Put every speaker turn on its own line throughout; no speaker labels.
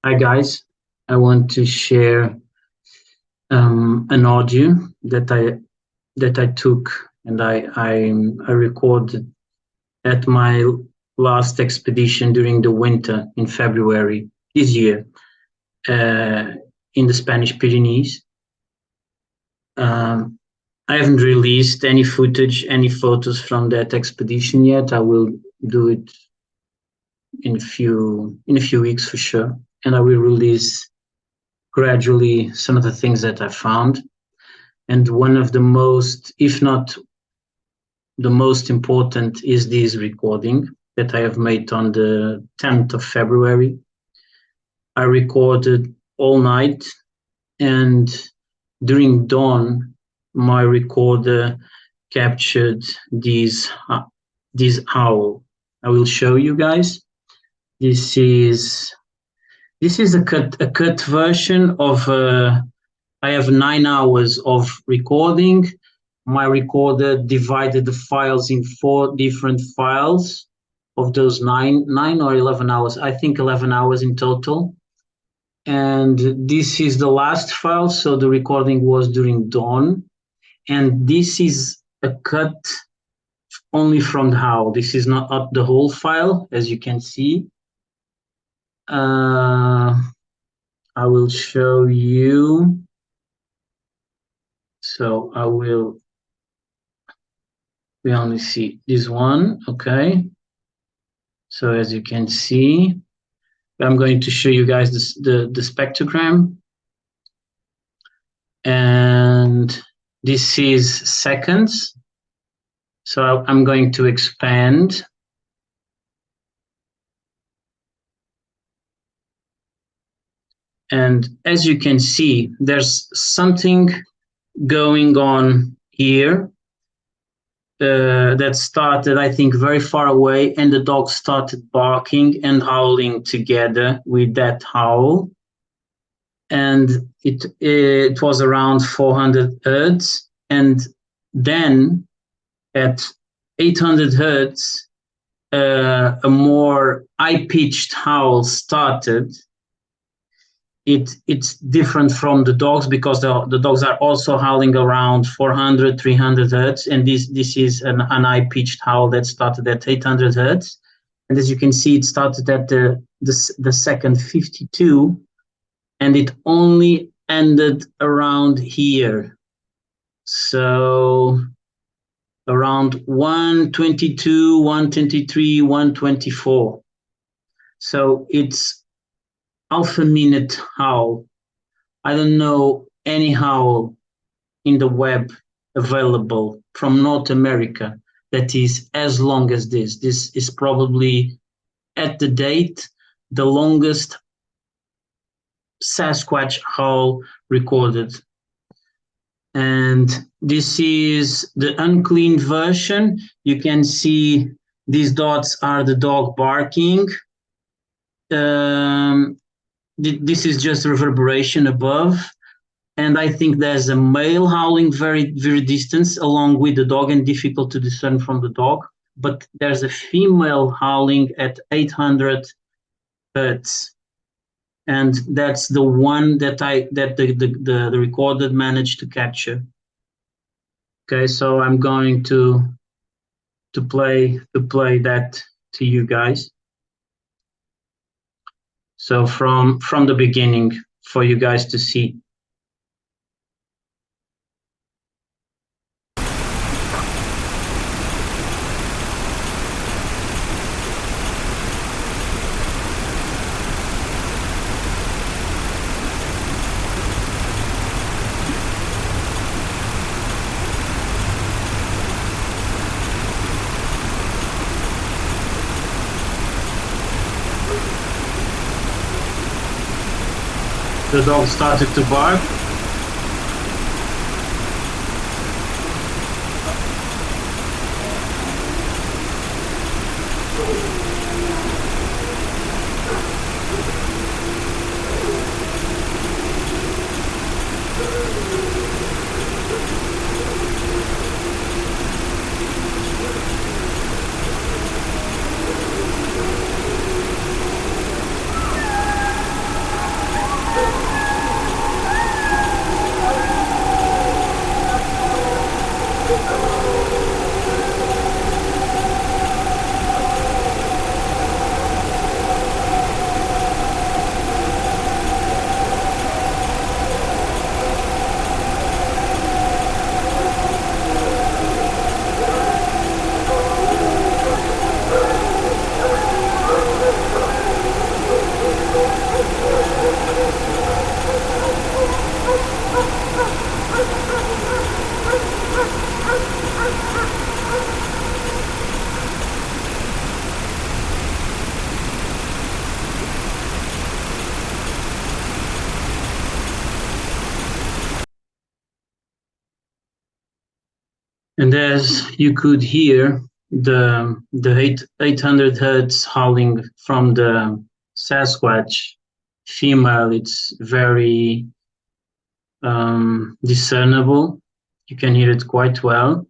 Hi guys, I want to share an audio that I took and I recorded at my last expedition during the winter in February this year in the Spanish Pyrenees. I haven't released any footage, any photos from that expedition yet. I will do it in a few weeks for sure, and I will release gradually some of the things that I found. And one of the most, if not the most important, is this recording that I have made on the 10th of February. I recorded all night, and during dawn, my recorder captured this howl. I will show you guys. This is a cut version of. I have 9 hours of recording. My recorder divided the files in 4 different files of those 9 or 11 hours. I think 11 hours in total. And this is the last file, so the recording was during dawn. And this is a cut only from the howl. This is not up the whole file, as you can see. I will show you. So we only see this one, okay? So as you can see, I'm going to show you guys the spectogram. And this is seconds. So I'm going to expand. And as you can see, there's something going on here that started, I think, very far away, and the dogs started barking and howling together with that howl. And it was around 400 hertz. And then at 800 hertz, a more high-pitched howl started. It's different from the dogs because the dogs are also howling around 400, 300 hertz, and this is an high-pitched howl that started at 800 hertz. And as you can see, it started at the second 52, and it only ended around here. So around 122, 123, 124. So it's half a minute howl. I don't know any howl in the web available from North America that is as long as this. This is probably, at the date, the longest Sasquatch howl recorded. And this is the unclean version. You can see these dots are the dog barking. This is just reverberation above, and I think there's a male howling very, very distant along with the dog and difficult to discern from the dog, but there's a female howling at 800 hertz, and that's the one that the recorder managed to capture. Okay, so I'm going to play that to you guys. So from the beginning for you guys to see. The dog started to bark. And as you could hear, the 800 hertz howling from the Sasquatch female, it's very discernible. You can hear it quite well.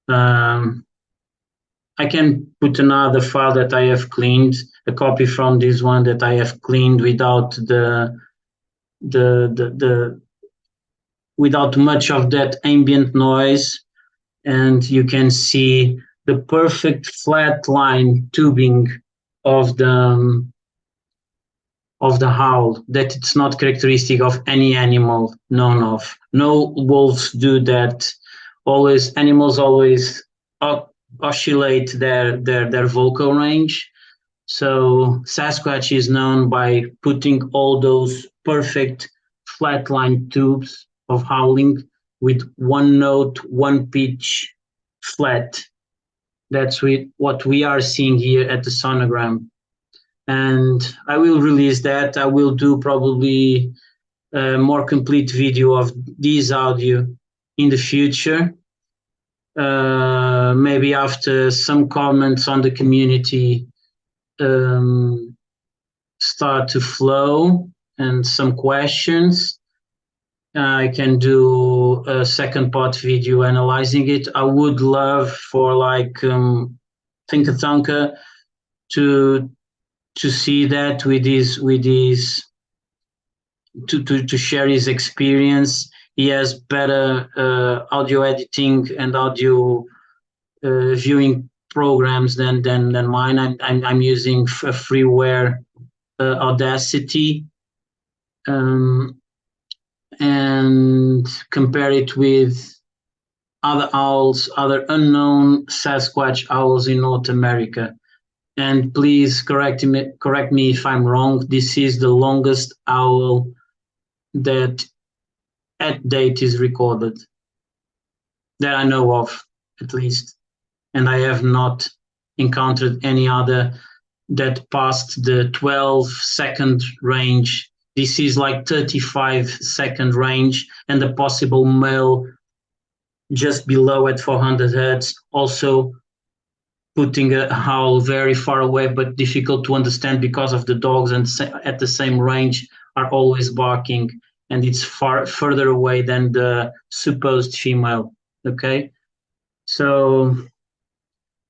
I can put another file that I have cleaned, a copy from this one that I have cleaned without without much of that ambient noise, and you can see the perfect flat line tubing of the howl, that it's not characteristic of any animal known of. No wolves do that. Always animals always oscillate their vocal range. So Sasquatch is known by putting all those perfect flatline tubes of howling with one note, one pitch, flat. That's what we are seeing here at the sonogram. And I will release that. I will do probably a more complete video of this audio in the future. Maybe after some comments on the community start to flow and some questions, I can do a second part video analyzing it. I would love for Thinkathonka to see that with his to share his experience. He has better audio editing and audio viewing programs than mine. I'm using a freeware Audacity, and compare it with other owls, other unknown Sasquatch owls in North America. And please correct me if I'm wrong. This is the longest owl that at date is recorded, that I know of, at least. And I have not encountered any other that passed the 12-second range. This is like 35-second range, and the possible male just below at 400 hertz, also putting a howl very far away, but difficult to understand because of the dogs, and at the same range are always barking, and it's far further away than the supposed female. Okay, so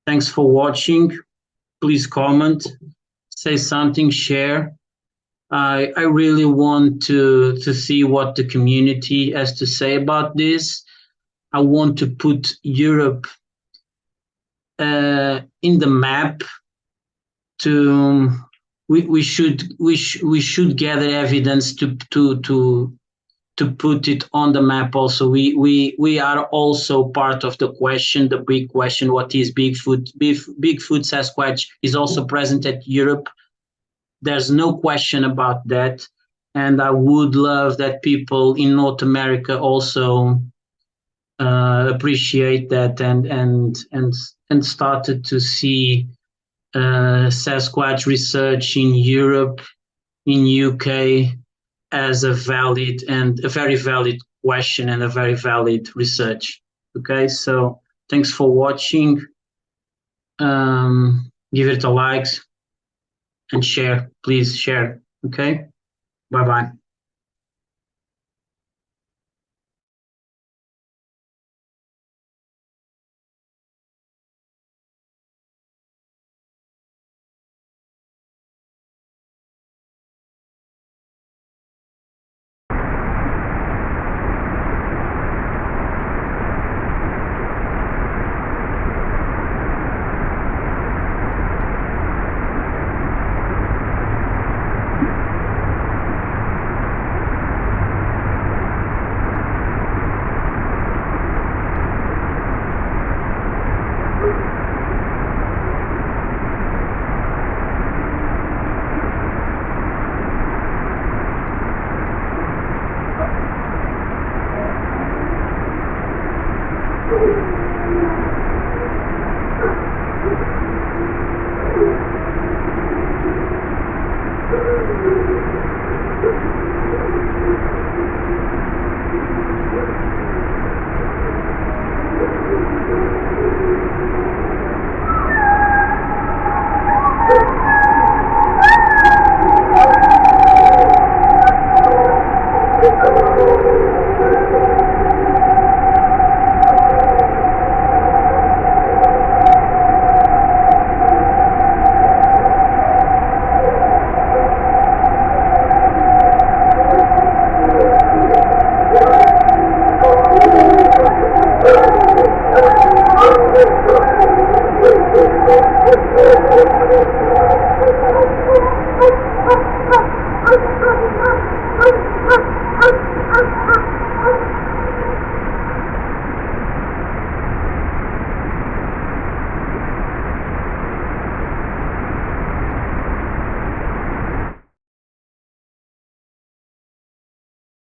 thanks for watching. Please comment, say something, share. I really want to see what the community has to say about this. I want to put Europe in the map. We should gather evidence to put it on the map. Also, we are also part of the question, the big question: what is Bigfoot? Bigfoot Sasquatch is also present at Europe. There's no question about that, and I would love that people in North America also appreciate that and started to see Sasquatch research in Europe, in UK, as a valid and a very valid question and a very valid research. Okay, so thanks for watching. Give it a like and share. Please share. Okay, bye-bye.